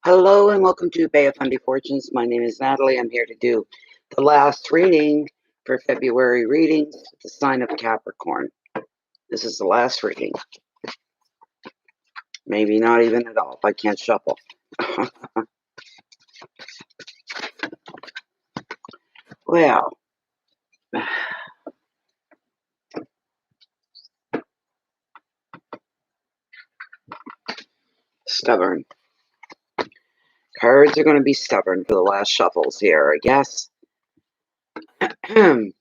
Hello and welcome to Bay of Fundy Fortunes. My name is Natalie. I'm here to do the last reading for February readings with the sign of Capricorn. This is the last reading. Maybe not even at all if I can't shuffle. Well, stubborn. Cards are going to be stubborn for the last shuffles here, I guess. Come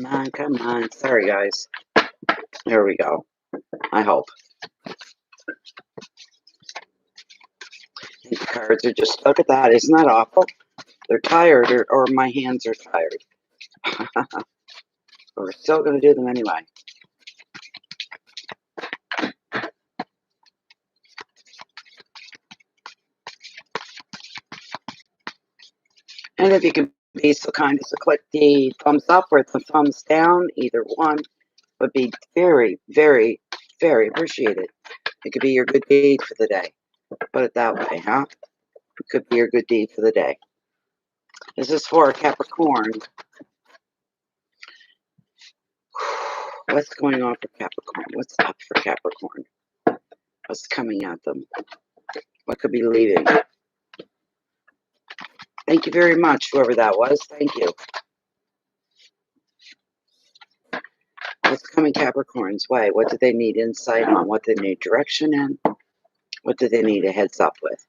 on, come on. Sorry, guys. There we go. I hope. The cards are just, look at that. Isn't that awful? They're tired, or my hands are tired. But we're still going to do them anyway. And if you can be so kind as to click the thumbs up or the thumbs down, either one would be very, very, very appreciated. It could be your good deed for the day. Put it that way, huh? It could be your good deed for the day. This is for Capricorn. What's going on for Capricorn? What's up for Capricorn? What's coming at them? What could be leaving? Thank you very much, whoever that was. Thank you. What's coming Capricorn's way? What do they need insight on? What do they need direction in? What do they need a heads up with?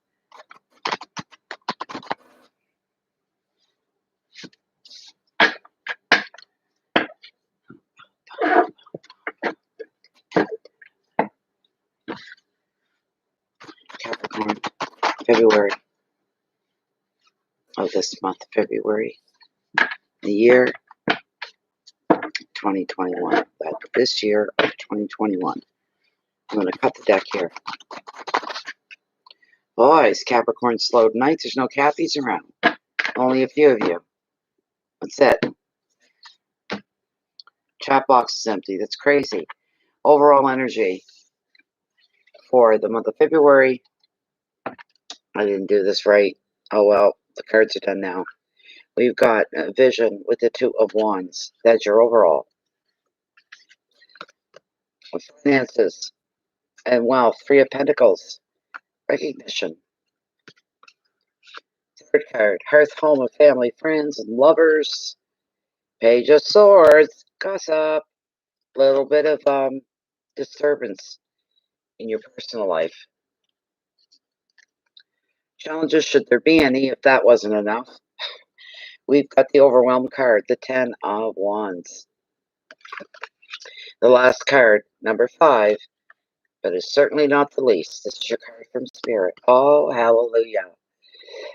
Capricorn, February of this month, February, the year 2021. This year of 2021. I'm going to cut the deck here. Boys, Capricorn slow tonight. There's no Cappies around. Only a few of you. That's it. Chat box is empty. That's crazy. Overall energy for the month of February. I didn't do this right. Oh well, the cards are done now. We've got a vision with the Two of Wands. That's your overall. Finances and wealth. Three of Pentacles. Recognition. Third card. Hearth, home, of family, friends, and lovers. Page of Swords. Gossip. Little bit of disturbance in your personal life. Challenges, should there be any, if that wasn't enough. We've got the overwhelmed card, the Ten of Wands. The last card, number 5, but it's certainly not the least. This is your card from Spirit. Oh, hallelujah.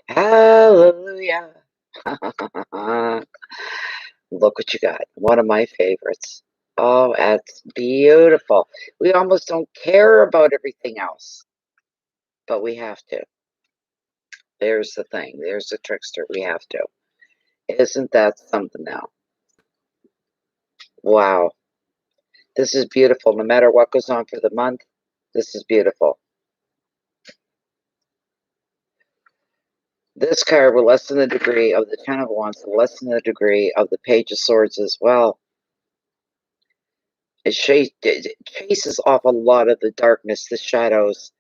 Hallelujah. Look what you got. One of my favorites. Oh, that's beautiful. We almost don't care about everything else, but we have to. There's the thing. There's the trickster. We have to. Isn't that something now? Wow. This is beautiful. No matter what goes on for the month, this is beautiful. This card will lessen the degree of the Ten of Wands, lessen the degree of the Page of Swords as well. It chases off a lot of the darkness, the shadows.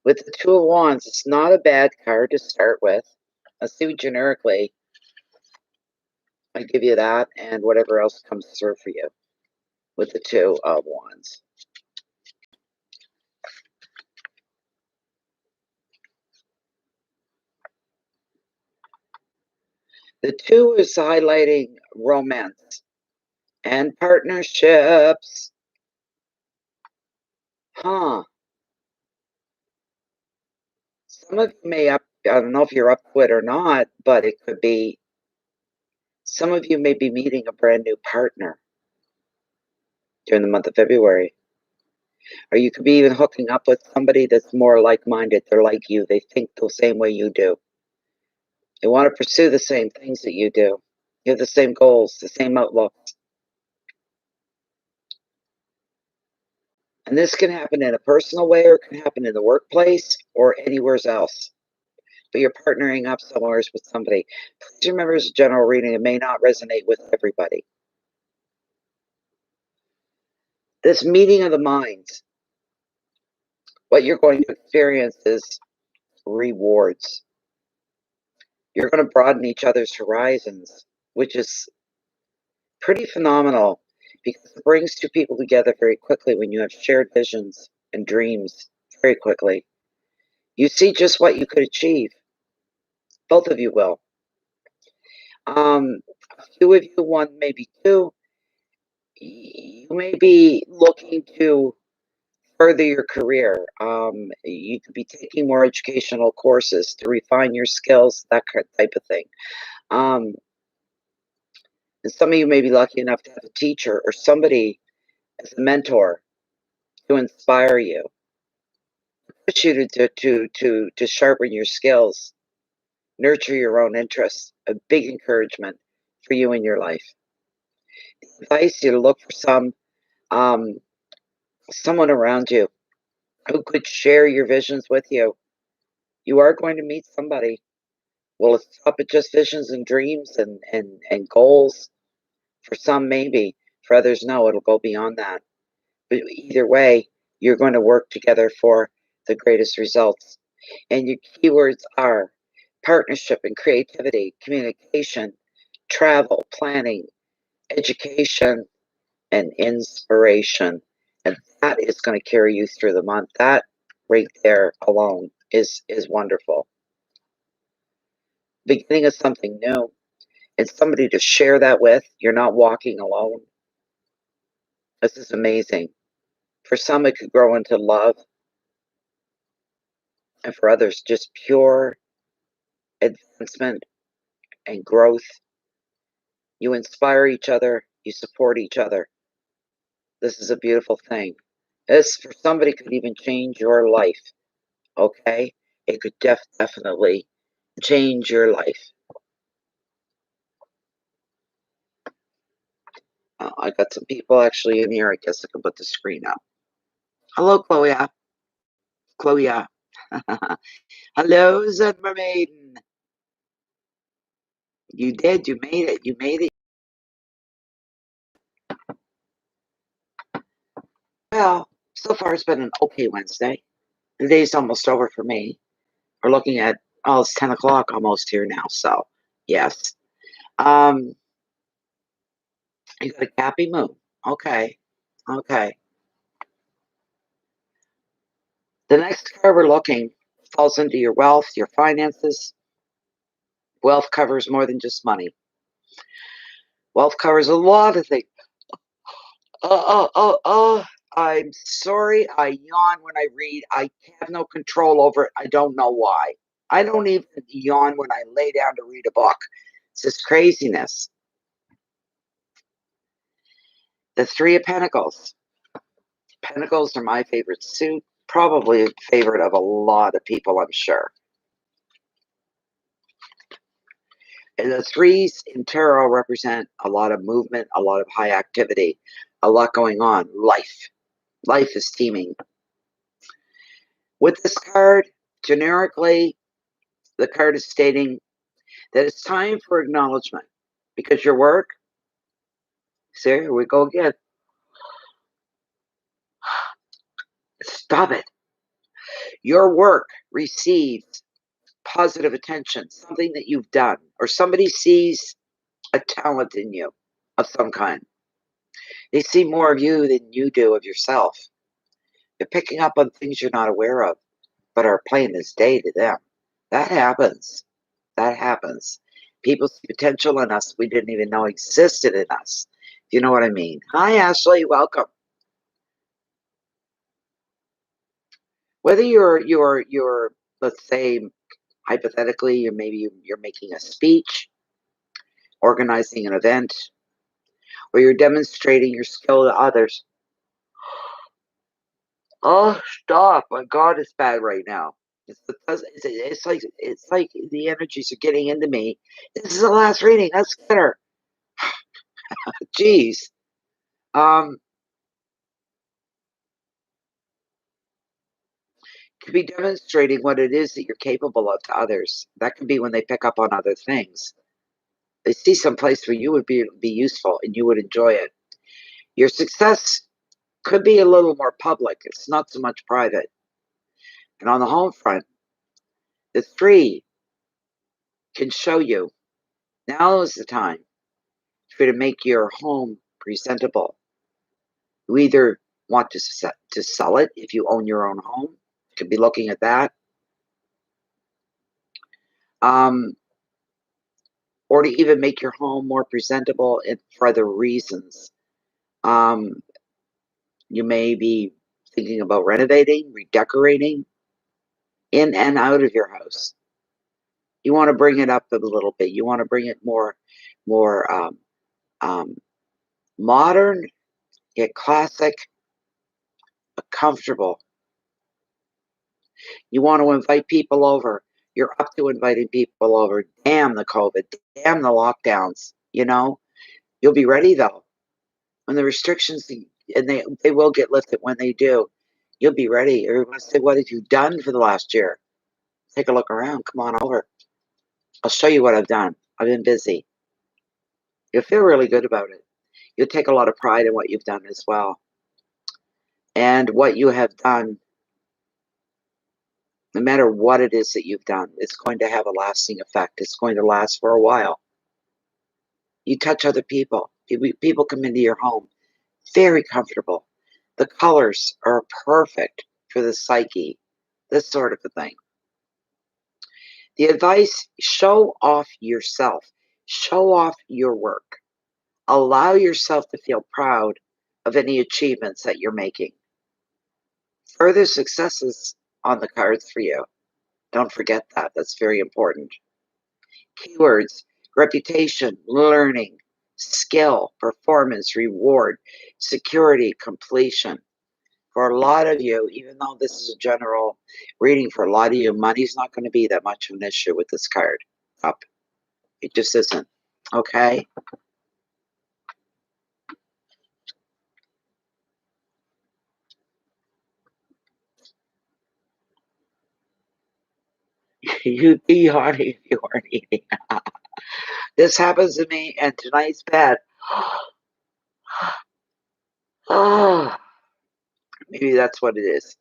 With the Two of Wands, it's not a bad card to start with. Let's see generically. I give you that and whatever else comes through for you with the Two of Wands. The 2 is highlighting romance and partnerships. Huh. Some of you may I don't know if you're up to it or not, but it could be, some of you may be meeting a brand new partner during the month of February. Or you could be even hooking up with somebody that's more like-minded. They're like you. They think the same way you do. They want to pursue the same things that you do. You have the same goals, the same outlook. And this can happen in a personal way, or it can happen in the workplace, or anywhere else. But you're partnering up somewhere with somebody. Please remember, as a general reading, it may not resonate with everybody. This meeting of the minds, what you're going to experience is rewards. You're going to broaden each other's horizons, which is pretty phenomenal, because it brings two people together very quickly when you have shared visions and dreams very quickly. You see just what you could achieve. Both of you will. A few of you, one, maybe two, you may be looking to further your career. You could be taking more educational courses to refine your skills, that type of thing. And some of you may be lucky enough to have a teacher or somebody as a mentor to inspire you, push you to sharpen your skills, nurture your own interests. A big encouragement for you in your life. Advise you to look for someone around you who could share your visions with you. You are going to meet somebody. Will it stop at just visions and dreams and goals? For some, maybe. For others, no, it'll go beyond that. But either way, you're going to work together for the greatest results. And your keywords are partnership and creativity, communication, travel, planning, education, and inspiration. And that is going to carry you through the month. That right there alone is wonderful. Beginning of something new, and somebody to share that with. You're not walking alone. This is amazing. For some, it could grow into love, and for others, just pure advancement and growth. You inspire each other, you support each other. This is a beautiful thing. This, for somebody, could even change your life. Okay? It could definitely change your life. I got some people actually in here. I guess I can put the screen up. Hello, Chloe. Chloe. Hello, Zen Mermaiden. You did. You made it. You made it. Well, so far it's been an okay Wednesday. The day's almost over for me. We're looking at, oh, it's 10 o'clock almost here now. So, yes. You got a happy moon. Okay. Okay. The next card we're looking falls into your wealth, your finances. Wealth covers more than just money. Wealth covers a lot of things. I'm sorry. I yawn when I read. I have no control over it. I don't know why. I don't even yawn when I lay down to read a book. It's just craziness. The Three of Pentacles. Pentacles are my favorite suit. Probably a favorite of a lot of people, I'm sure. And the threes in tarot represent a lot of movement, a lot of high activity, a lot going on. Life. Life is teeming. With this card, generically, the card is stating that it's time for acknowledgement, because your work, see, here we go again. Stop it. Your work receives positive attention, something that you've done, or somebody sees a talent in you of some kind. They see more of you than you do of yourself. They're picking up on things you're not aware of, but are plain as day to them. That happens. That happens. People see potential in us we didn't even know existed in us. You know what I mean? Hi, Ashley. Welcome. Whether you're let's say hypothetically you're making a speech, organizing an event, or you're demonstrating your skill to others. Oh, stop! My God, it's bad right now. It's like the energies are getting into me. This is the last reading. Let's get her. Geez. Could be demonstrating what it is that you're capable of to others. That could be when they pick up on other things. They see some place where you would be useful and you would enjoy it. Your success could be a little more public. It's not so much private. And on the home front, the 3 can show you now is the time for you to make your home presentable. You either want to sell it if you own your own home. You could be looking at that. Or to even make your home more presentable for other reasons. You may be thinking about renovating, redecorating, in and out of your house. You want to bring it up a little bit. You want to bring it more modern, yet classic, but comfortable. You want to invite people over. You're up to inviting people over. Damn the COVID. Damn the lockdowns. You know, you'll be ready though. When the restrictions, and they will get lifted when they do, you'll be ready. Everyone say, what have you done for the last year? Take a look around. Come on over. I'll show you what I've done. I've been busy. You'll feel really good about it. You'll take a lot of pride in what you've done as well. And what you have done, no matter what it is that you've done, it's going to have a lasting effect. It's going to last for a while. You touch other people. People come into your home. Very comfortable. The colors are perfect for the psyche. This sort of a thing. The advice, show off yourself. Show off your work. Allow yourself to feel proud of any achievements that you're making. Further successes on the cards for you. Don't forget that. That's very important. Keywords, reputation, learning, skill, performance, reward, security, completion. For a lot of you, even though this is a general reading, for a lot of you, money's not going to be that much of an issue with this card up. It just isn't. Okay? You'd be horny if you weren't eating. This happens to me, and tonight's bad. Oh, maybe that's what it is.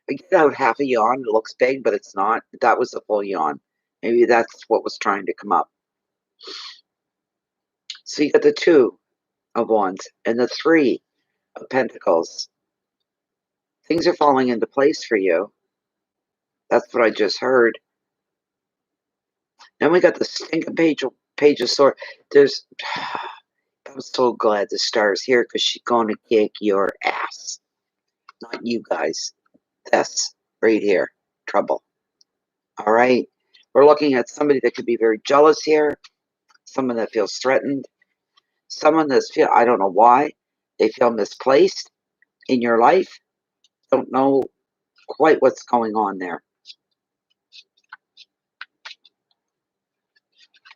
I get out half a yawn. It looks big, but it's not. That was a full yawn. Maybe that's what was trying to come up. So you got the 2 of Wands and the 3 of Pentacles. Things are falling into place for you. That's what I just heard. Then we got the stinking page of Swords. I'm so glad the star's here because she's going to kick your ass. Not you guys. This right here. Trouble. All right. We're looking at somebody that could be very jealous here. Someone that feels threatened. Someone that's I don't know why. They feel misplaced in your life. Don't know quite what's going on there.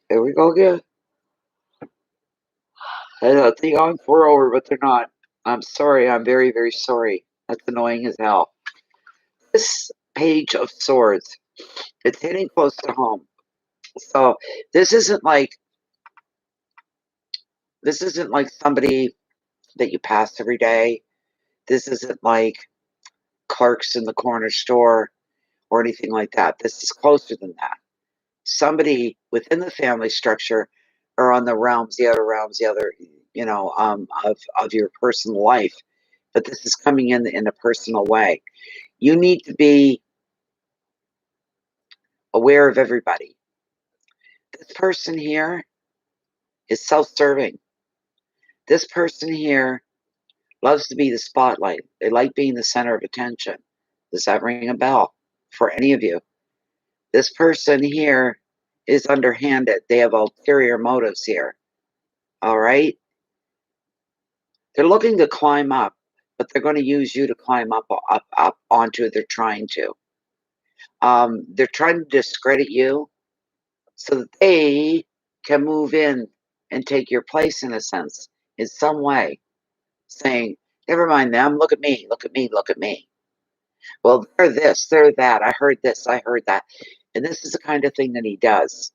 There we go again. I think I'm 4 over, but they're not. I'm sorry. I'm very, very sorry. That's annoying as hell. This page of Swords, it's hitting close to home. So this isn't like somebody that you pass every day. This isn't like clerks in the corner store or anything like that. This is closer than that. Somebody within the family structure or on the realms, the outer realms, the other, of your personal life. But this is coming in a personal way. You need to be aware of everybody. This person here is self-serving. This person here loves to be the spotlight. They like being the center of attention. Does that ring a bell for any of you? This person here is underhanded. They have ulterior motives here. All right? They're looking to climb up, but they're going to use you to climb up onto it. They're trying to. They're trying to discredit you so that they can move in and take your place in a sense. in some way, saying, never mind them, look at me, look at me, look at me. Well, they're this, they're that, I heard this, I heard that. And this is the kind of thing that he does.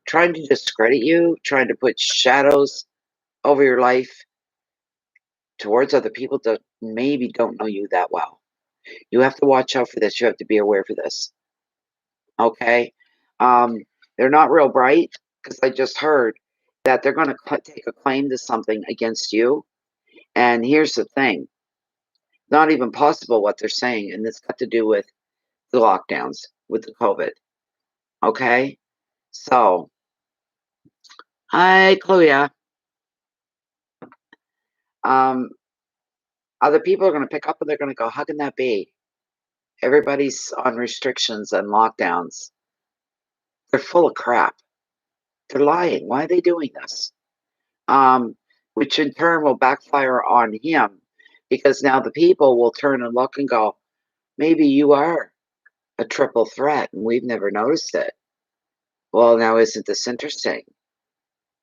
Trying to discredit you, trying to put shadows over your life towards other people that maybe don't know you that well. You have to watch out for this. You have to be aware for this. Okay? They're not real bright because I just heard that they're going to take a claim to something against you. And here's the thing. Not even possible what they're saying, and it's got to do with the lockdowns, with the COVID. Okay? So, hi, Chloe. Other people are going to pick up and they're going to go, how can that be? Everybody's on restrictions and lockdowns. They're full of crap. They're lying. Why are they doing this? Which in turn will backfire on him, because now the people will turn and look and go, maybe you are a triple threat and we've never noticed it. Well, now isn't this interesting?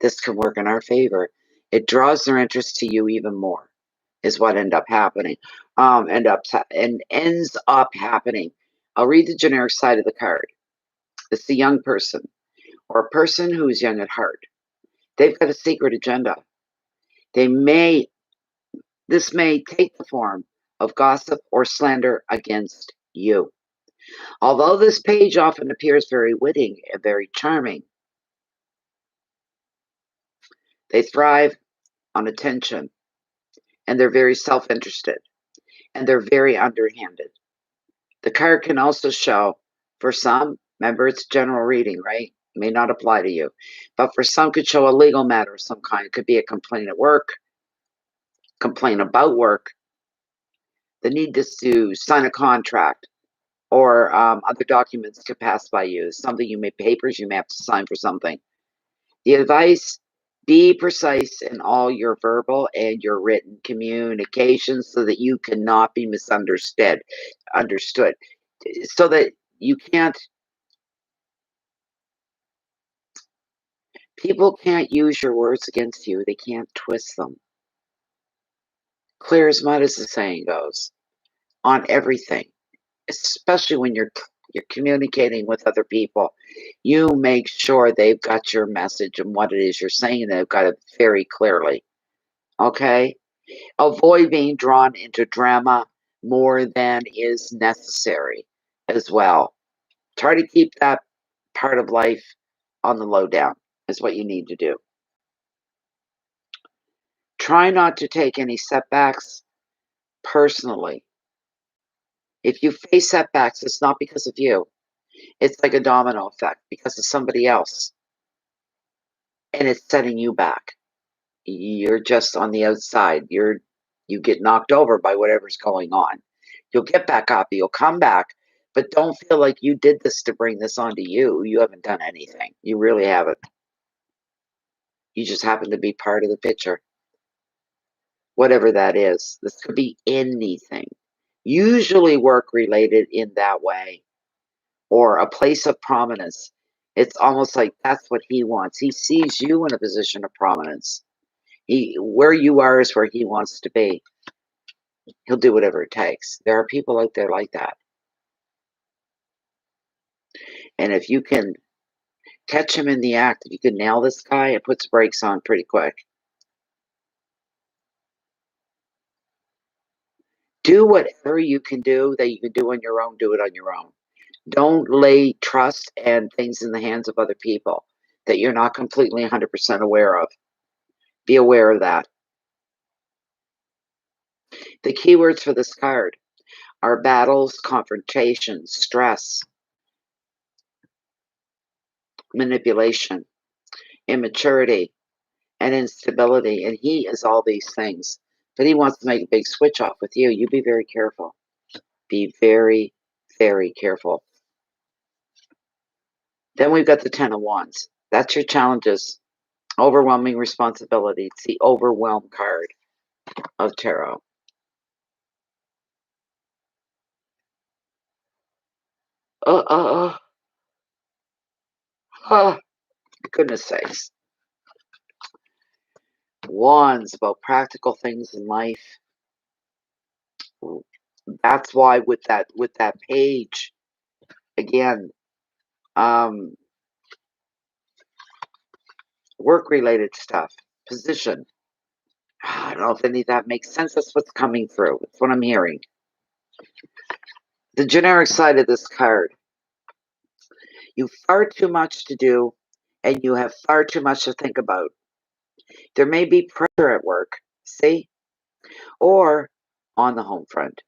This can work in our favor. It draws their interest to you even more, is what ends up happening. Ends up happening. I'll read the generic side of the card. It's a young person, or a person who is young at heart. They've got a secret agenda. This may take the form of gossip or slander against you. Although this page often appears very witty and very charming, they thrive on attention, and they're very self-interested, and they're very underhanded. The card can also show, for some, remember it's general reading, right? It may not apply to you, but for some could show a legal matter of some kind. It could be a complaint at work, complaint about work, the need to sign a contract, or other documents to pass by you. Something you may papers, you may have to sign for something. The advice, be precise in all your verbal and your written communication so that you cannot be understood, so that you can't, people can't use your words against you. They can't twist them. Clear as mud, as the saying goes, on everything, especially when you're communicating with other people. You make sure they've got your message and what it is you're saying, and they've got it very clearly. Okay? Avoid being drawn into drama more than is necessary as well. Try to keep that part of life on the low down, is what you need to do. Try not to take any setbacks personally. If you face setbacks, it's not because of you. It's like a domino effect because of somebody else. And it's setting you back. You're just on the outside. You get knocked over by whatever's going on. You'll get back up, you'll come back, but don't feel like you did this to bring this onto you. You haven't done anything. You really haven't. You just happen to be part of the picture. Whatever that is. This could be anything. Usually work related in that way, or a place of prominence. It's almost like that's what he wants. He sees you in a position of prominence. Where you are is where he wants to be. He'll do whatever it takes. There are people out there like that. And if you can catch him in the act, if you can nail this guy, it puts brakes on pretty quick. Do whatever you can do that you can do on your own, do it on your own. Don't lay trust and things in the hands of other people that you're not completely 100% aware of. Be aware of that. The keywords for this card are battles, confrontations, stress, manipulation, immaturity, and instability. And he is all these things. But he wants to make a big switch off with you. You be very careful. Be very, very careful. Then we've got the Ten of Wands. That's your challenges. Overwhelming responsibility. It's the overwhelm card of tarot. Oh, goodness sakes. Wands, about practical things in life. That's why with that page, again, work-related stuff, position. I don't know if any of that makes sense. That's what's coming through. That's what I'm hearing. The generic side of this card. You've far too much to do, and you have far too much to think about. There may be pressure at work, see? Or on the home front.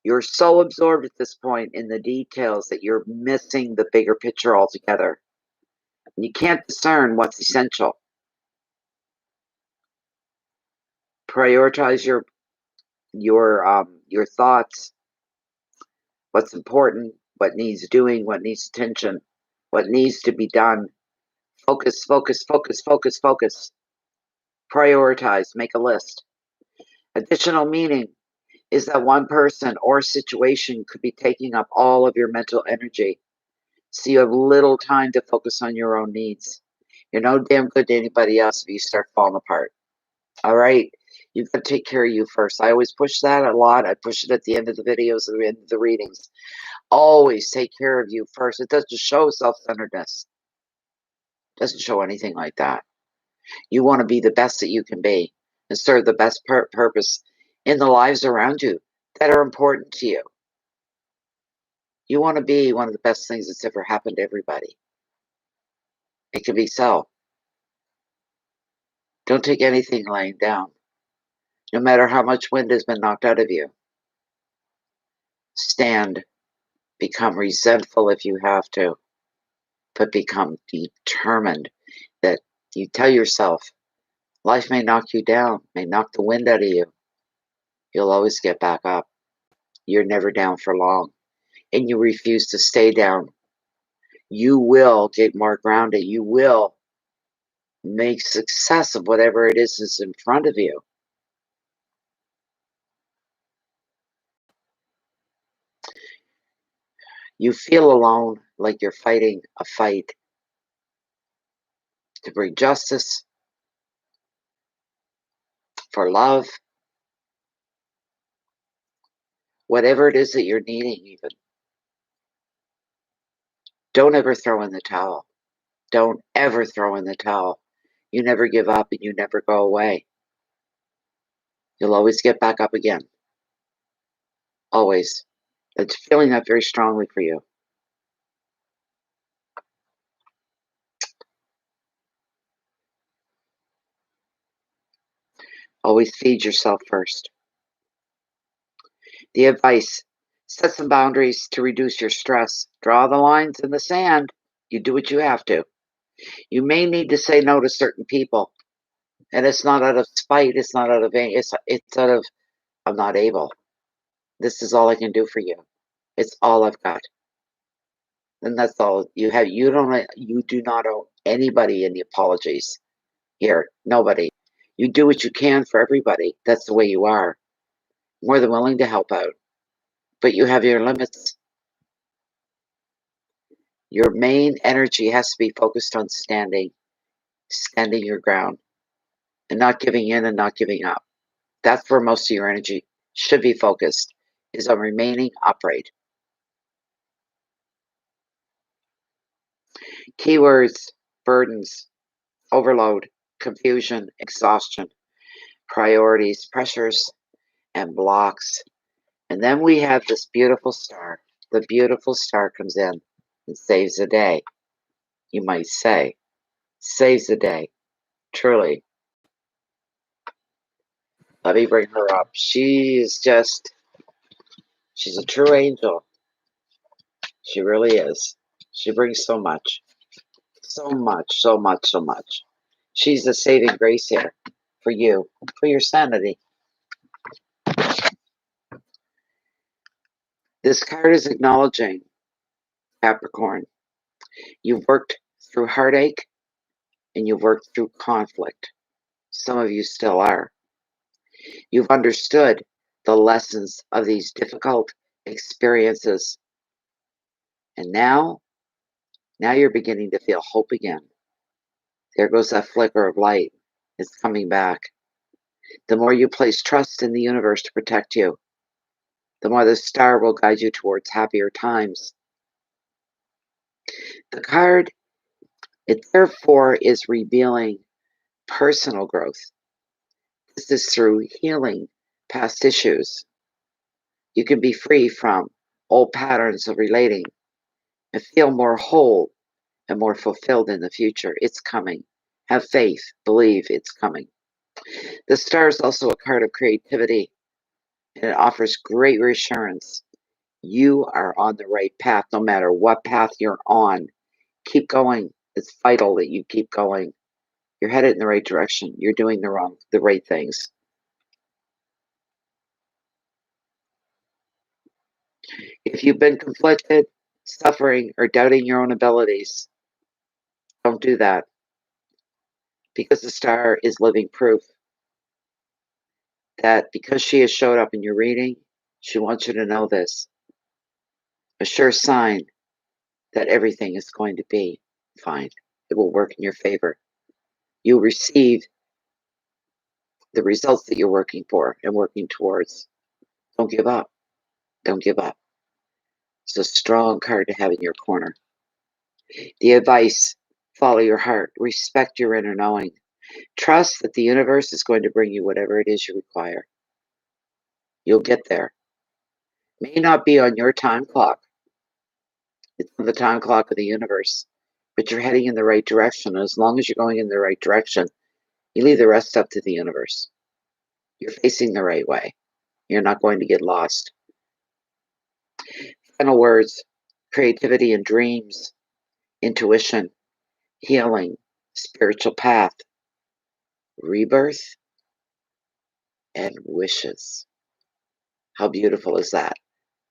You're so absorbed at this point in the details that you're missing the bigger picture altogether. You can't discern what's essential. Prioritize your thoughts, what's important, what needs doing, what needs attention, what needs to be done. Focus, focus, focus, focus, focus. Prioritize, make a list. Additional meaning is that one person or situation could be taking up all of your mental energy. So you have little time to focus on your own needs. You're no damn good to anybody else if you start falling apart. All right? You've got to take care of you first. I always push that a lot. I push it at the end of the videos and the end of the readings. Always take care of you first. It doesn't show self-centeredness. It doesn't show anything like that. You want to be the best that you can be and serve the best purpose in the lives around you that are important to you. You want to be one of the best things that's ever happened to everybody. It can be so. Don't take anything laying down, no matter how much wind has been knocked out of you. Stand. Become resentful if you have to, but become determined that you tell yourself, life may knock you down, may knock the wind out of you. You'll always get back up. You're never down for long, and you refuse to stay down. You will get more grounded. You will make success of whatever it is that's in front of you. You feel alone, like you're fighting a fight to bring justice, for love, whatever it is that you're needing even. Don't ever throw in the towel. Don't ever throw in the towel. You never give up and you never go away. You'll always get back up again. Always. It's feeling that very strongly for you. Always feed yourself first. The advice, set some boundaries to reduce your stress. Draw the lines in the sand. You do what you have to. You may need to say no to certain people. And it's not out of spite. It's not out of anger. It's out of, I'm not able. This is all I can do for you. It's all I've got. And that's all you have. You do not owe anybody any apologies here. Nobody. You do what you can for everybody. That's the way you are. More than willing to help out. But you have your limits. Your main energy has to be focused on standing your ground, and not giving in and not giving up. That's where most of your energy should be focused, is on remaining upright. Keywords, burdens, overload, confusion, exhaustion, priorities, pressures, and blocks. And then we have this beautiful star. The beautiful star comes in and saves the day. You might say, saves the day. Truly. Let me bring her up. She's a true angel. She really is. She brings so much. So much, so much, so much. She's the saving grace here for you, for your sanity. This card is acknowledging, Capricorn, you've worked through heartache and you've worked through conflict. Some of you still are. You've understood the lessons of these difficult experiences. And now you're beginning to feel hope again. There goes that flicker of light is coming back. The more you place trust in the universe to protect you, the more the star will guide you towards happier times. The card, it therefore is revealing personal growth. This is through healing past issues. You can be free from old patterns of relating and feel more whole and more fulfilled in the future. It's coming. Have faith. Believe it's coming. The star is also a card of creativity, and it offers great reassurance. You are on the right path, no matter what path you're on. Keep going. It's vital that you keep going. You're headed in the right direction. You're doing the right things. If you've been conflicted, suffering, or doubting your own abilities, don't do that, because the star is living proof that because she has showed up in your reading, she wants you to know this. A sure sign that everything is going to be fine. It will work in your favor. You'll receive the results that you're working for and working towards. Don't give up. Don't give up. It's a strong card to have in your corner. The advice, follow your heart, respect your inner knowing. Trust that the universe is going to bring you whatever it is you require. You'll get there. May not be on your time clock. It's on the time clock of the universe. But you're heading in the right direction. And as long as you're going in the right direction, you leave the rest up to the universe. You're facing the right way. You're not going to get lost. Final words, creativity and dreams, intuition, healing, spiritual path, rebirth, and wishes. How beautiful is that?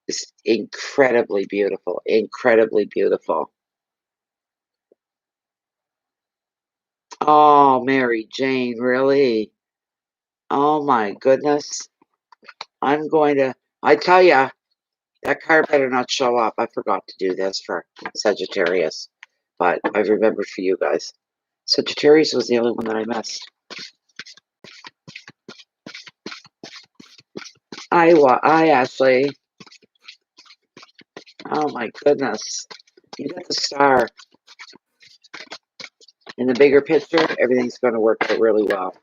It's incredibly beautiful, incredibly beautiful. Oh, Mary Jane, really? Oh my goodness. I tell ya, that card better not show up. I forgot to do this for Sagittarius, but I remembered for you guys. Sagittarius was the only one that I missed. Hi, Ashley. Oh my goodness. You got the star. In the bigger picture, everything's going to work out really well.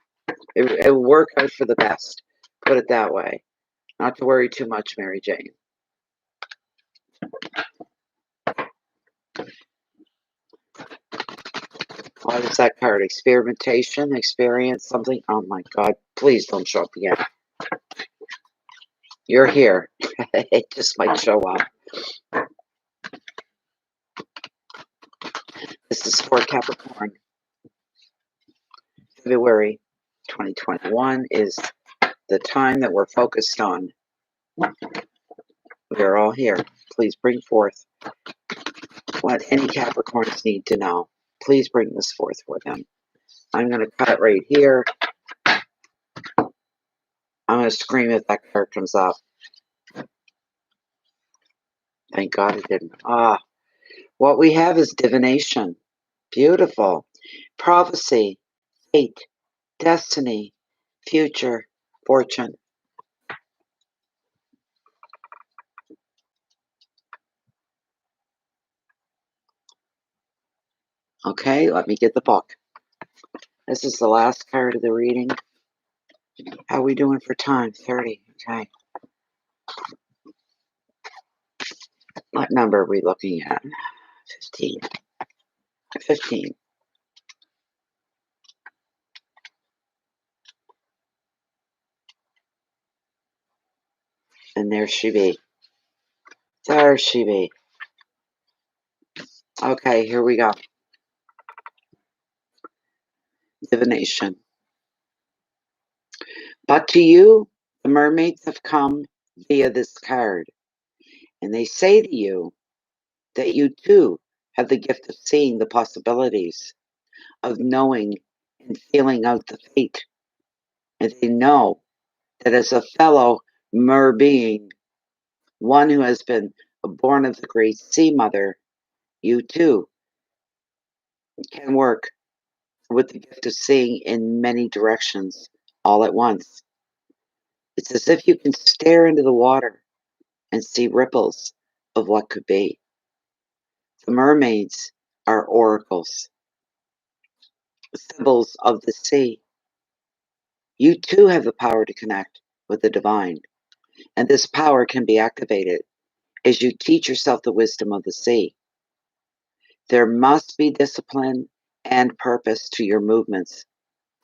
It will work out for the best. Put it that way. Not to worry too much, Mary Jane. What is that card? Experimentation, experience, something? Oh my God. Please don't show up again. You're here. It just might show up. This is for Capricorn. February 2021 is the time that we're focused on. We are all here. Please bring forth what any Capricorns need to know. Please bring this forth for them. I'm going to cut right here. I'm going to scream if that card comes up. Thank God it didn't. What we have is divination. Beautiful. Prophecy, fate, destiny, future, fortune. Okay, let me get the book. This is the last card of the reading. How are we doing for time? 30. Okay. What number are we looking at? 15. 15. And there she be. There she be. Okay, here we go. Divination. But to you, the mermaids have come via this card, and they say to you that you too have the gift of seeing the possibilities, of knowing and feeling out the fate. And they know that as a fellow mer being, one who has been born of the great sea mother, you too can work with the gift of seeing in many directions all at once. It's as if you can stare into the water and see ripples of what could be. The mermaids are oracles, symbols of the sea. You too have the power to connect with the divine, and this power can be activated as you teach yourself the wisdom of the sea. There must be discipline and purpose to your movements.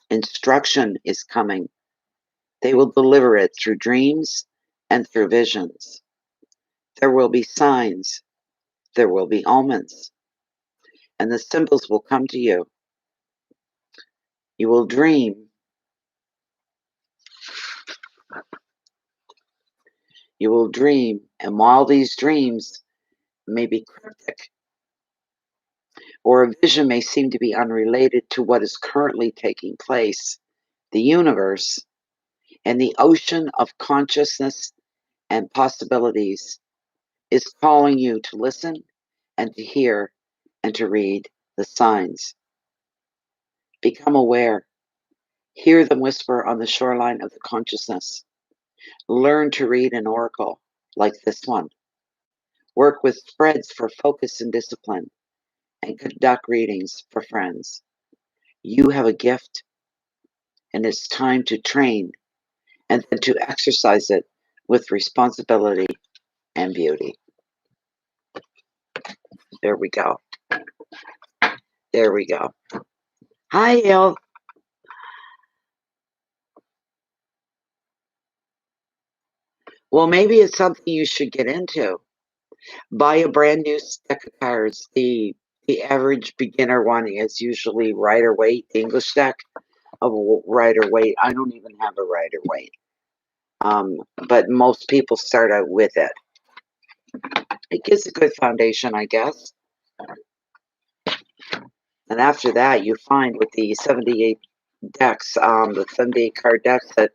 Instruction is coming. They will deliver it through dreams and through visions. There will be signs, there will be omens, and the symbols will come to you. You will dream. You will dream, and while these dreams may be cryptic, or a vision may seem to be unrelated to what is currently taking place, the universe and the ocean of consciousness and possibilities is calling you to listen and to hear and to read the signs. Become aware. Hear them whisper on the shoreline of the consciousness. Learn to read an oracle like this one. Work with spreads for focus and discipline, and conduct readings for friends. You have a gift, and it's time to train and then to exercise it with responsibility and beauty. There we go. There we go. Hi, Il. Well, maybe it's something you should get into. Buy a brand new deck of cards. The average beginner one is usually Rider Waite, the English deck of Rider Waite. I don't even have a Rider Waite. But most people start out with it. It gives a good foundation, I guess. And after that, you find with the 78 decks, the 78 card decks, that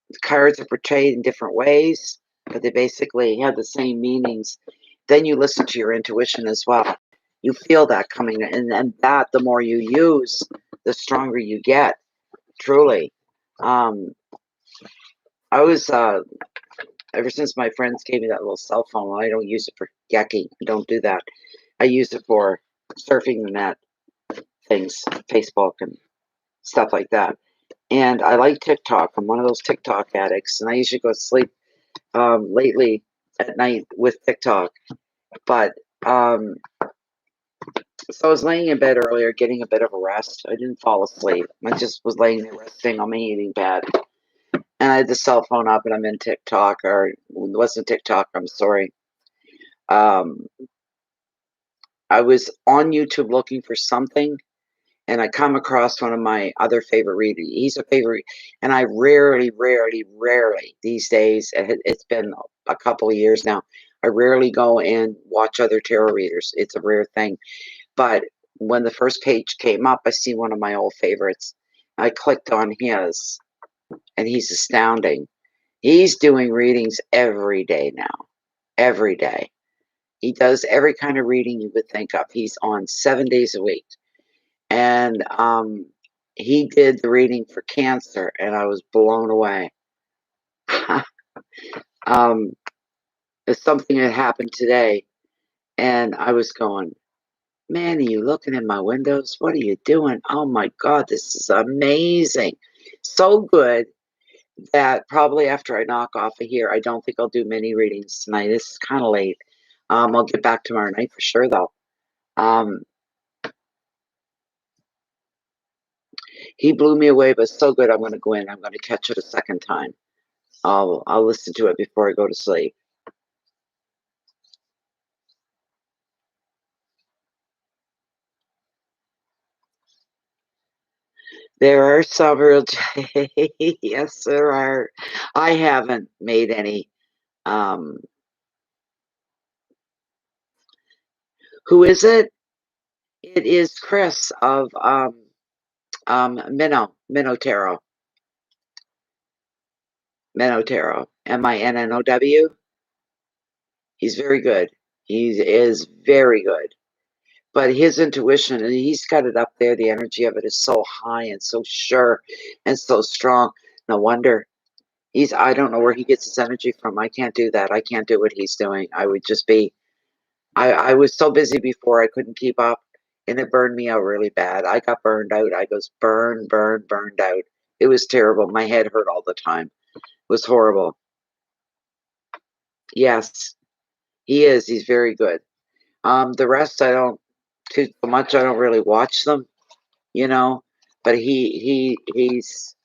the cards are portrayed in different ways, but they basically have the same meanings. Then you listen to your intuition as well. You feel that coming, and that the more you use, the stronger you get. Truly, I was ever since my friends gave me that little cell phone. I don't use it for yakking. I don't do that. I use it for surfing the net, things, Facebook and stuff like that. And I like TikTok. I'm one of those TikTok addicts, and I usually go to sleep lately at night with TikTok. But so I was laying in bed earlier, getting a bit of a rest. I didn't fall asleep. I just was laying there resting on my heating pad. And I had the cell phone up, and I'm in TikTok, or it wasn't TikTok, I'm sorry. I was on YouTube looking for something, and I come across one of my other favorite readers. He's a favorite, and I rarely these days, it's been a couple of years now, I rarely go and watch other tarot readers. It's a rare thing. But when the first page came up, I see one of my old favorites. I clicked on his, and he's astounding. He's doing readings every day now. Every day. He does every kind of reading you would think of. He's on 7 days a week. And he did the reading for cancer, and I was blown away. It's something that happened today, and I was going, man, are you looking in my windows? What are you doing? Oh my God, this is amazing. So good that probably after I knock off of here, I don't think I'll do many readings tonight. It's kind of late. I'll get back tomorrow night for sure, though. He blew me away, but so good. I'm going to go in. I'm going to catch it a second time. I'll listen to it before I go to sleep. There are some real, yes, there are. I haven't made any. Who is it? It is Chris of Minnow Tarot. Minnow Tarot. Minnow. He's very good. He is very good. But his intuition, and he's got it up there, the energy of it is so high and so sure and so strong. No wonder. I don't know where he gets his energy from. I can't do that. I can't do what he's doing. I would just be, I was so busy before I couldn't keep up, and it burned me out really bad. I got burned out. I goes burned out. It was terrible. My head hurt all the time. It was horrible. Yes, he is. He's very good. The rest I don't too much. I don't really watch them, you know. But he's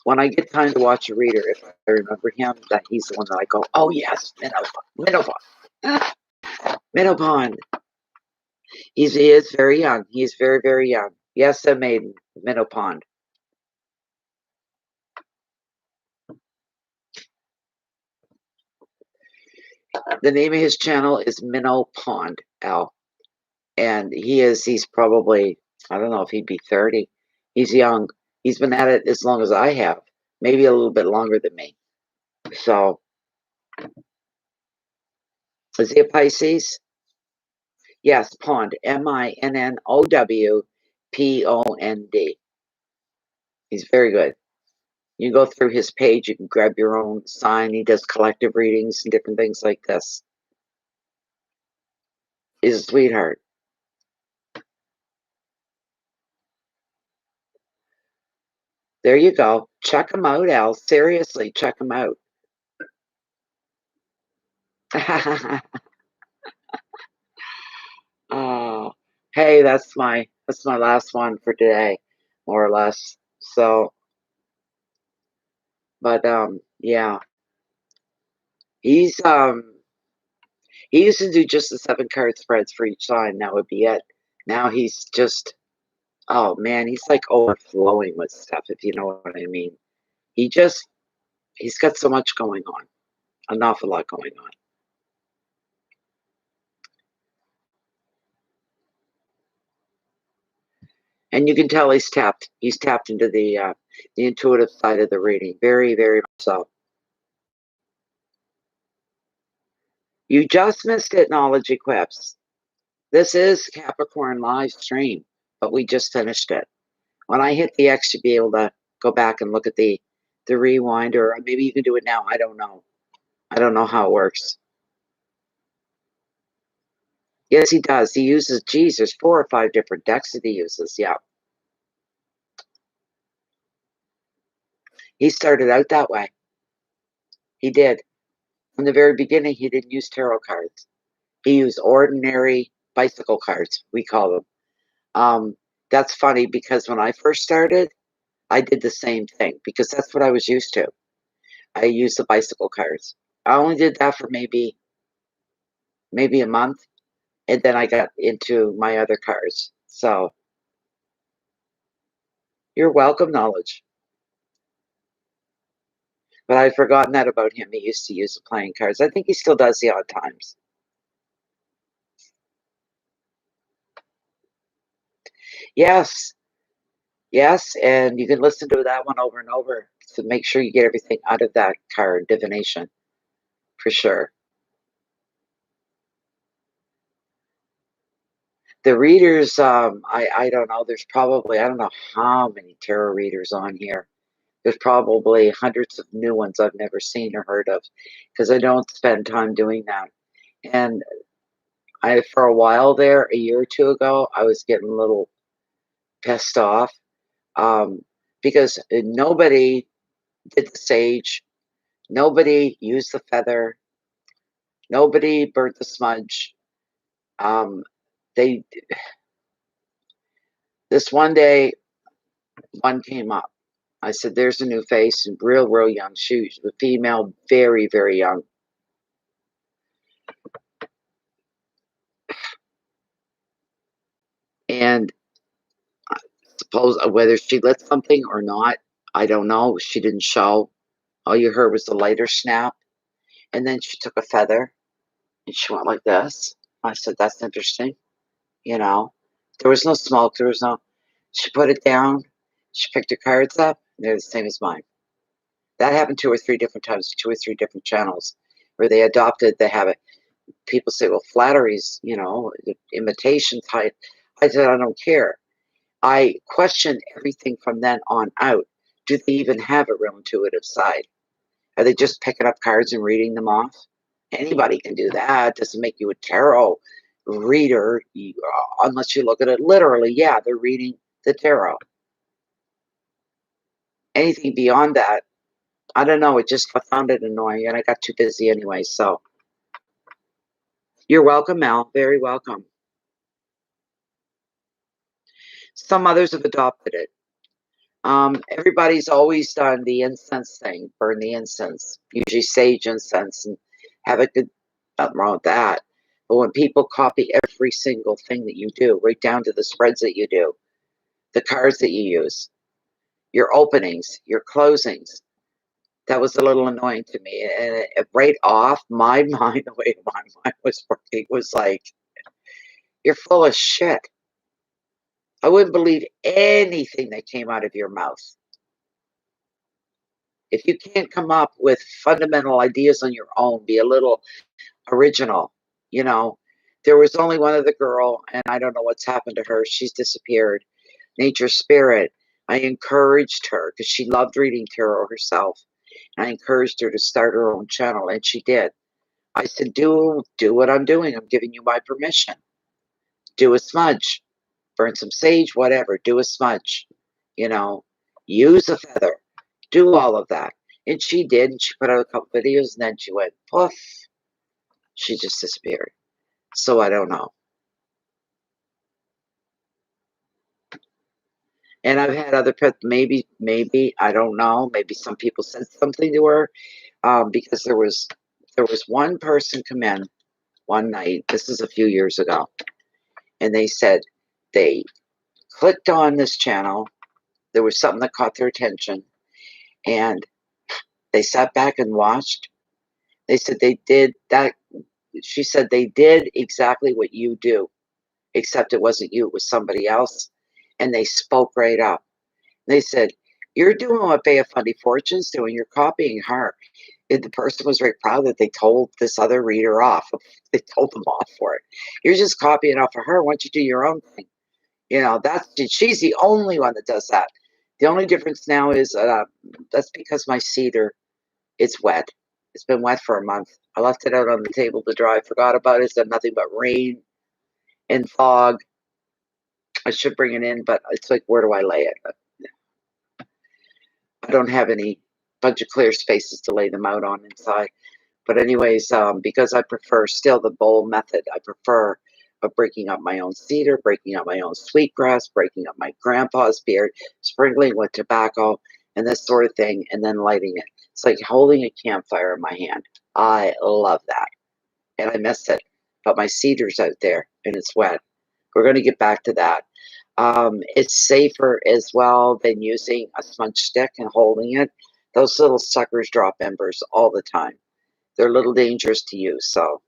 when I get time to watch a reader, if I remember him, that he's the one that I go, oh yes, Minnow Pond. He is very young. He's very, very young. Yes, I made Minnow Pond. The name of his channel is Minnow Pond, Al. And he's probably, I don't know if he'd be 30. He's young. He's been at it as long as I have, maybe a little bit longer than me. So, is he a Pisces? Yes, Pond, MINNOWPOND. He's very good. You go through his page, you can grab your own sign. He does collective readings and different things like this. He's a sweetheart. There you go. Check him out, Al. Seriously, check him out. Oh, hey, that's my last one for today, more or less. So, but yeah, he's he used to do just the 7 card spreads for each sign. That would be it. Now he's just, oh man, he's like overflowing with stuff, if you know what I mean. He's got so much going on, an awful lot going on. And you can tell he's tapped into the intuitive side of the reading. Very, very much so. You just missed it, Knowledge Equips. This is Capricorn live stream, but we just finished it. When I hit the X, you'll be able to go back and look at the rewind, or maybe you can do it now. I don't know. I don't know how it works. Yes, he does. He uses, geez, there's 4 or 5 different decks that he uses. Yeah. He started out that way. He did. From the very beginning, he didn't use tarot cards. He used ordinary bicycle cards, we call them. That's funny because when I first started, I did the same thing because that's what I was used to. I used the bicycle cards. I only did that for maybe a month, and then I got into my other cards. So you're welcome, Knowledge. But I'd forgotten that about him. He used to use the playing cards. I think he still does the odd times. Yes. Yes, and you can listen to that one over and over to make sure you get everything out of that card, Divination, for sure. The readers, I don't know. There's probably, I don't know how many tarot readers on here. There's probably hundreds of new ones I've never seen or heard of because I don't spend time doing that. And for a while there, a year or two ago, I was getting a little pissed off because nobody did the sage, nobody used the feather, nobody burnt the smudge. They This one day, one came up. I said, "There's a new face, and real young. She was a female, very, very young." And suppose whether she lit something or not, I don't know. She didn't show. All you heard was the lighter snap, and then she took a feather and she went like this. I said, "That's interesting." You know, there was no smoke. There was no. She put it down. She picked her cards up. And they're the same as mine. That happened 2 or 3 different times, 2 or 3 different channels, where they adopted the habit. people say, well, flattery's, imitation's high. I said, I don't care. I question everything from then on out. Do they even have a real intuitive side? Are they just picking up cards and reading them off? Anybody can do that. It doesn't make you a tarot reader unless you look at it literally. Yeah, they're reading the tarot. Anything beyond that, I don't know. I found it annoying, and I got too busy anyway. So you're welcome, Mel. Very welcome. Some others have adopted it. Everybody's always done the incense thing, burn the incense, usually sage incense, and have a good, nothing wrong with that. But when people copy every single thing that you do, right down to the spreads that you do, the cards that you use, your openings, your closings, that was a little annoying to me. And right off, my mind, the way my mind was working was like, you're full of shit. I wouldn't believe anything that came out of your mouth. If you can't come up with fundamental ideas on your own, be a little original, There was only one other girl, and I don't know what's happened to her. She's disappeared. Nature Spirit. I encouraged her because she loved reading tarot herself. And I encouraged her to start her own channel, and she did. I said, do what I'm doing. I'm giving you my permission. Do a smudge. Burn some sage, whatever. Do a smudge. Use a feather. Do all of that. And she did, and she put out a couple videos, and then she went, poof. She just disappeared. So I don't know. And I've had other pets, maybe, I don't know. Maybe some people said something to her because there was one person come in one night. This is a few years ago. And they said they clicked on this channel. There was something that caught their attention. And they sat back and watched. They said they did that. She said they did exactly what you do, except it wasn't you, it was somebody else. And they spoke right up. They said, you're doing what Bay of Fundy Fortune's doing. You're copying her. And the person was very proud that they told this other reader off. They told them off for it. You're just copying off of her. Why don't you do your own thing? She's the only one that does that. The only difference now is that's because my cedar is wet. It's been wet for a month. I left it out on the table to dry. Forgot about it. It's done nothing but rain and fog. I should bring it in, but it's like, where do I lay it? I don't have any bunch of clear spaces to lay them out on inside. But anyways, because I prefer still the bowl method, I prefer breaking up my own cedar, breaking up my own sweetgrass, breaking up my grandpa's beard, sprinkling with tobacco and this sort of thing, and then lighting it. It's like holding a campfire in my hand. I love that. And I miss it. But my cedar's out there and it's wet. We're going to get back to that. It's safer as well than using a sponge stick and holding it. Those little suckers drop embers all the time. They're a little dangerous to use, so.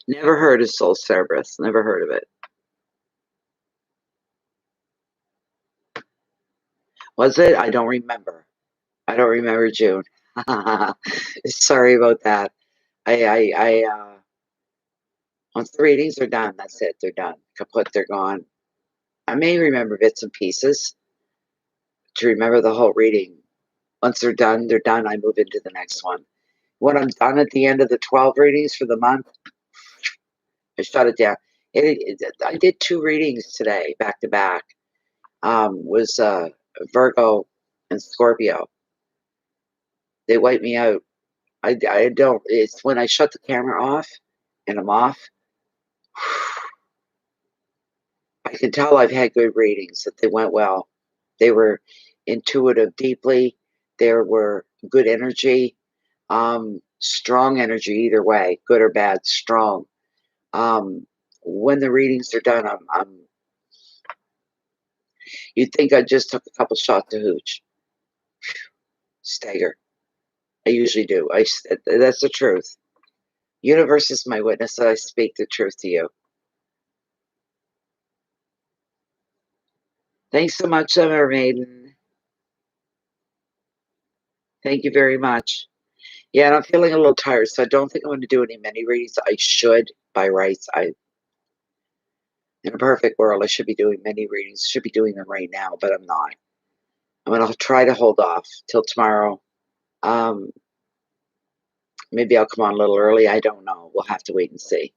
Never heard of Soul Cerberus. Never heard of it. Was it? I don't remember. I don't remember June. Sorry about that. Once the readings are done, that's it. They're done. Kaput, they're gone. I may remember bits and pieces to remember the whole reading. Once they're done, they're done. I move into the next one. When I'm done at the end of the 12 readings for the month, I shut it down. I did 2 readings today, back to back. Was Virgo and Scorpio. They wipe me out. I don't. It's when I shut the camera off and I'm off. I can tell I've had good readings, that they went well. They were intuitive deeply. There were good energy, strong energy either way, good or bad, strong. When the readings are done, you'd think I just took a couple shots of hooch. Stagger. I usually do. That's the truth. Universe is my witness that I speak the truth to you. Thanks so much, Summer Maiden. Thank you very much. Yeah, and I'm feeling a little tired, so I don't think I'm going to do any mini readings. I should, by rights. In a perfect world, I should be doing mini readings. Should be doing them right now, but I'm not. I'm going to try to hold off till tomorrow. Um, Maybe I'll come on a little early. I don't know. We'll have to wait and see.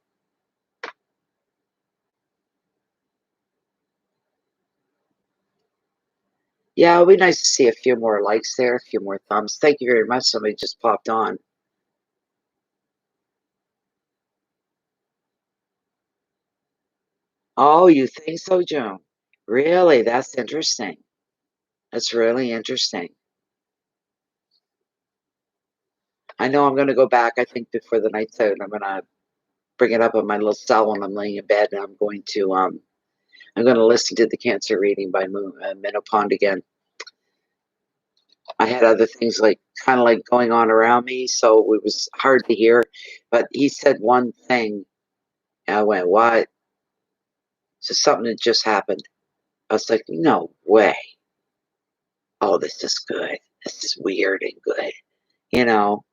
Yeah, it'll be nice to see a few more likes there, a few more thumbs. Thank you very much. Somebody just popped on. Oh, you think so, Joan? Really? That's interesting. That's really interesting. I know I'm going to go back, I think, before the night's out. I'm going to bring it up on my little cell when I'm laying in bed, and I'm going to listen to the Cancer reading by Minnow Pond again. I had other things kind of like going on around me, so it was hard to hear. But he said one thing, and I went, "What?" So something had just happened. I was like, "No way! Oh, this is good. This is weird and good." You know.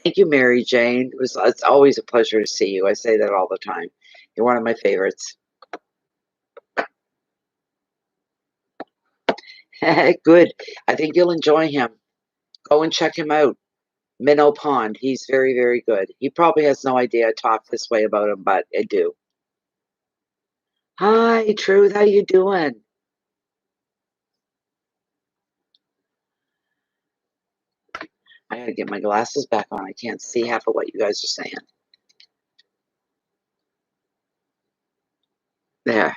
Thank you, Mary Jane. It's always a pleasure to see you. I say that all the time. You're one of my favorites. Good. I think you'll enjoy him. Go and check him out. Minnow Pond. He's very, very good. He probably has no idea I talk this way about him, but I do. Hi, Truth. How you doing? I gotta get my glasses back on. I can't see half of what you guys are saying. There.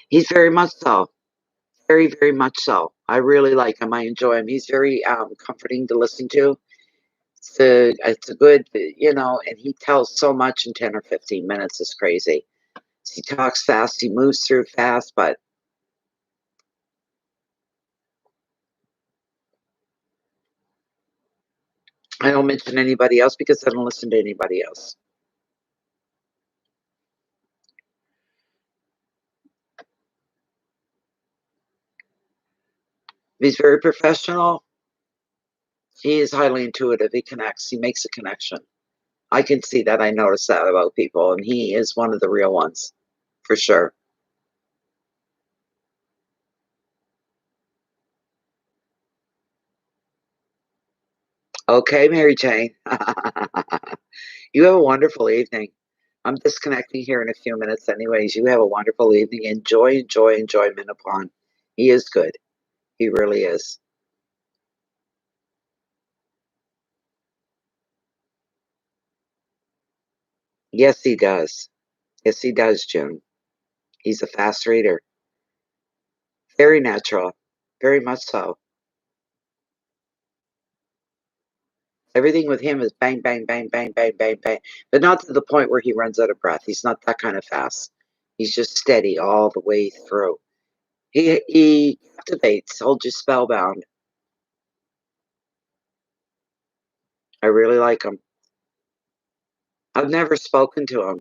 He's very much so. Very, very much so. I really like him. I enjoy him. He's very comforting to listen to. It's a good, and he tells so much in 10 or 15 minutes. It's crazy. He talks fast. He moves through fast, but I don't mention anybody else because I don't listen to anybody else. He's very professional. He is highly intuitive. He connects. He makes a connection. I can see that. I notice that about people, and he is one of the real ones, for sure. Okay, Mary Jane. You have a wonderful evening. I'm disconnecting here in a few minutes, anyways. You have a wonderful evening. Enjoy, enjoy, enjoy Minapon. He is good. He really is. Yes, he does. Yes, he does, June. He's a fast reader. Very natural. Very much so. Everything with him is bang, bang, bang, bang, bang, bang, bang. But not to the point where he runs out of breath. He's not that kind of fast. He's just steady all the way through. He captivates, holds you spellbound. I really like him. I've never spoken to him.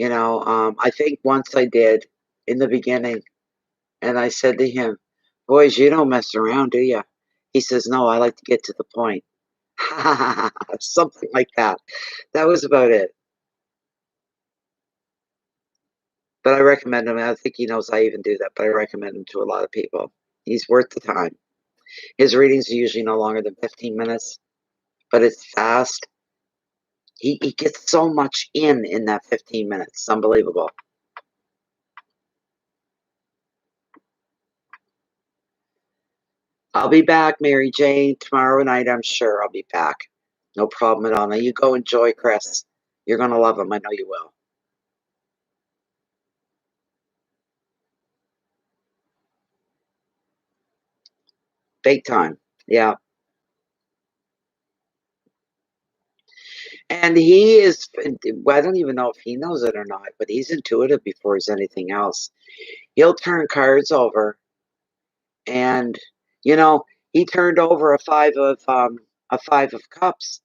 I think once I did in the beginning, and I said to him, "Boys, you don't mess around, do you?" He says, "No, I like to get to the point." Something like that. That was about it. But I recommend him. I think he knows I even do that, but I recommend him to a lot of people. He's worth the time. His readings are usually no longer than 15 minutes, but it's fast. He gets so much in that 15 minutes. It's unbelievable. I'll be back, Mary Jane, tomorrow night. I'm sure I'll be back. No problem at all. Now you go enjoy Chris. You're gonna love him. I know you will. Big time. Yeah. And he is, well, I don't even know if he knows it or not, but he's intuitive before he's anything else. He'll turn cards over, and you know, he turned over a 5 of cups,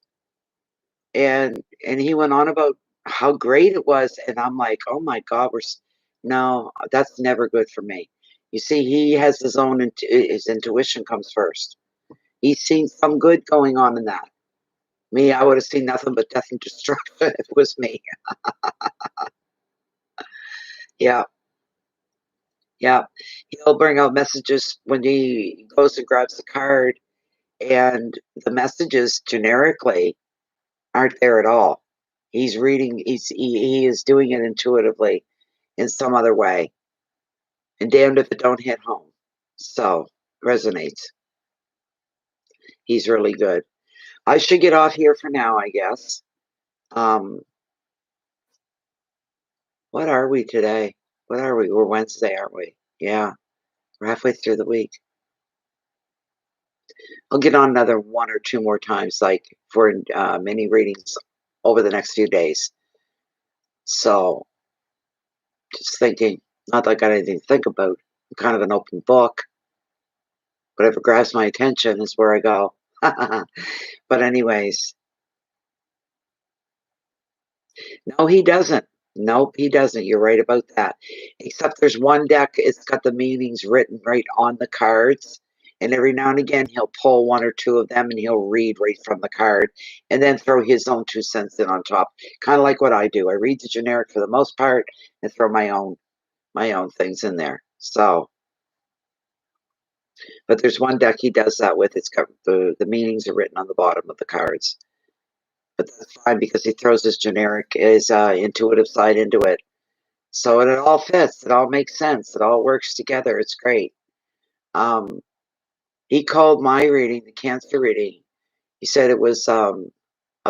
and he went on about how great it was, and I'm like, oh my God, no, that's never good for me. You see, he has his own, his intuition comes first. He's seen some good going on in that. Me, I would have seen nothing but death and destruction if it was me. Yeah, yeah. He'll bring out messages when he goes and grabs the card, and the messages generically aren't there at all. He's reading, he is doing it intuitively in some other way, and damned if it don't hit home. So, resonates. He's really good. I should get off here for now, I guess. Um, what are we today? What are we? We're Wednesday, aren't we? Yeah, we're halfway through the week. I'll get on another 1 or 2 more times, like for mini readings over the next few days. So, just thinking, not that I got anything to think about. I'm kind of an open book. Whatever grabs my attention is where I go. But anyways, no, he doesn't. Nope, he doesn't. You're right about that. Except there's one deck, it's got the meanings written right on the cards. And every now and again, he'll pull 1 or 2 of them and he'll read right from the card and then throw his own 2 cents in on top. Kind of like what I do. I read the generic for the most part and throw my own things in there. So, but there's one deck he does that with. It's got the meanings are written on the bottom of the cards. But that's fine because he throws his intuitive side into it. So it all fits. It all makes sense. It all works together. It's great. Um, he called my reading the cancer reading. He said it was a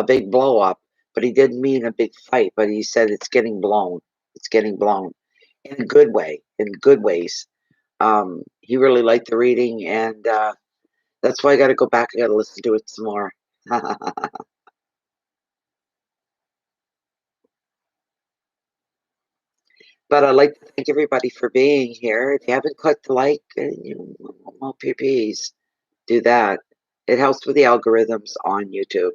big blow up, but he didn't mean a big fight. But he said it's getting blown. It's getting blown in a good way. In good ways. He really liked the reading, and that's why I got to go back. I got to listen to it some more. But I'd like to thank everybody for being here. If you haven't clicked the like, well, please do that. It helps with the algorithms on YouTube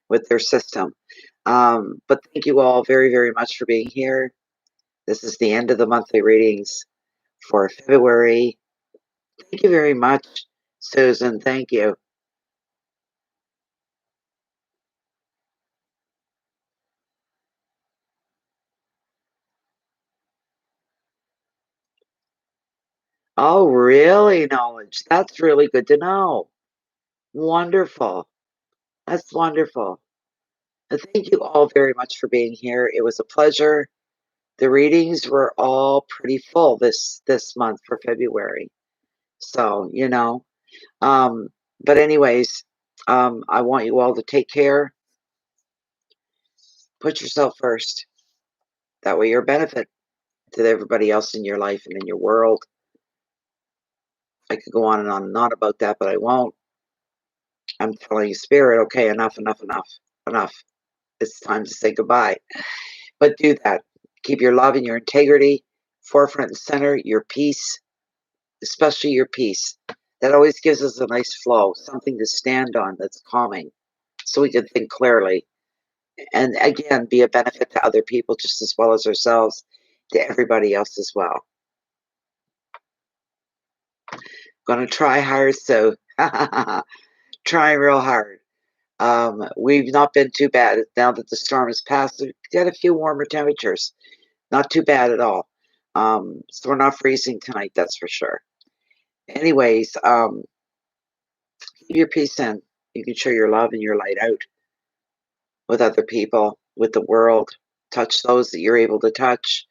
with their system. But thank you all very, very much for being here. This is the end of the monthly readings for February. Thank you very much, Susan. Thank you. Oh, really? Knowledge. That's really good to know. Wonderful. That's wonderful. Thank you all very much for being here. It was a pleasure. The readings were all pretty full this month for February. So, um, but anyways, I want you all to take care. Put yourself first. That way you're a benefit to everybody else in your life and in your world. I could go on and on about that, but I won't. I'm telling you, spirit, okay, enough, enough, enough, enough. It's time to say goodbye. But do that. Keep your love and your integrity forefront and center, your peace, especially your peace. That always gives us a nice flow, something to stand on that's calming, so we can think clearly. And again, be a benefit to other people just as well as ourselves, to everybody else as well. Gonna try hard, so trying real hard. We've not been too bad now that the storm has passed. We've got a few warmer temperatures, not too bad at all. So we're not freezing tonight, that's for sure. Anyways, keep your peace in. You can show your love and your light out with other people, with the world. Touch those that you're able to touch.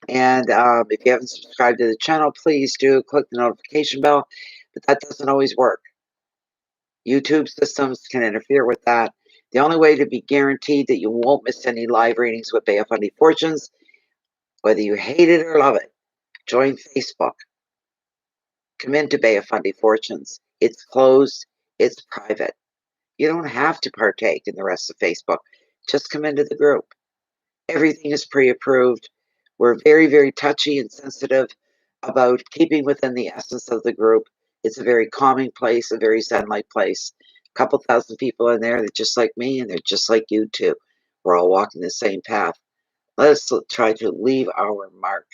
And if you haven't subscribed to the channel, please do click the notification bell. But that doesn't always work. YouTube systems can interfere with that. The only way to be guaranteed that you won't miss any live readings with Bay of Fundy Fortunes, whether you hate it or love it, join Facebook. Come into Bay of Fundy Fortunes. It's closed. It's private. You don't have to partake in the rest of Facebook. Just come into the group. Everything is pre-approved. We're very, very touchy and sensitive about keeping within the essence of the group. It's a very calming place, a very Zen-like place. A couple thousand people in there, they're just like me, and they're just like you too. We're all walking the same path. Let us try to leave our mark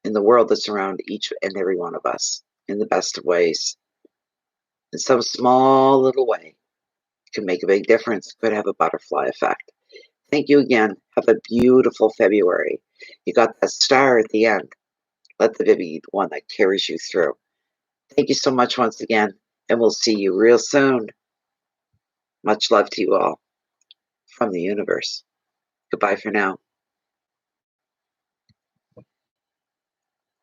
in the world that's around each and every one of us in the best of ways. In some small little way, can make a big difference. Could have a butterfly effect. Thank you again. Have a beautiful February. You got that star at the end. Let the be the one that carries you through. Thank you so much once again, and we'll see you real soon. Much love to you all from the universe. Goodbye for now.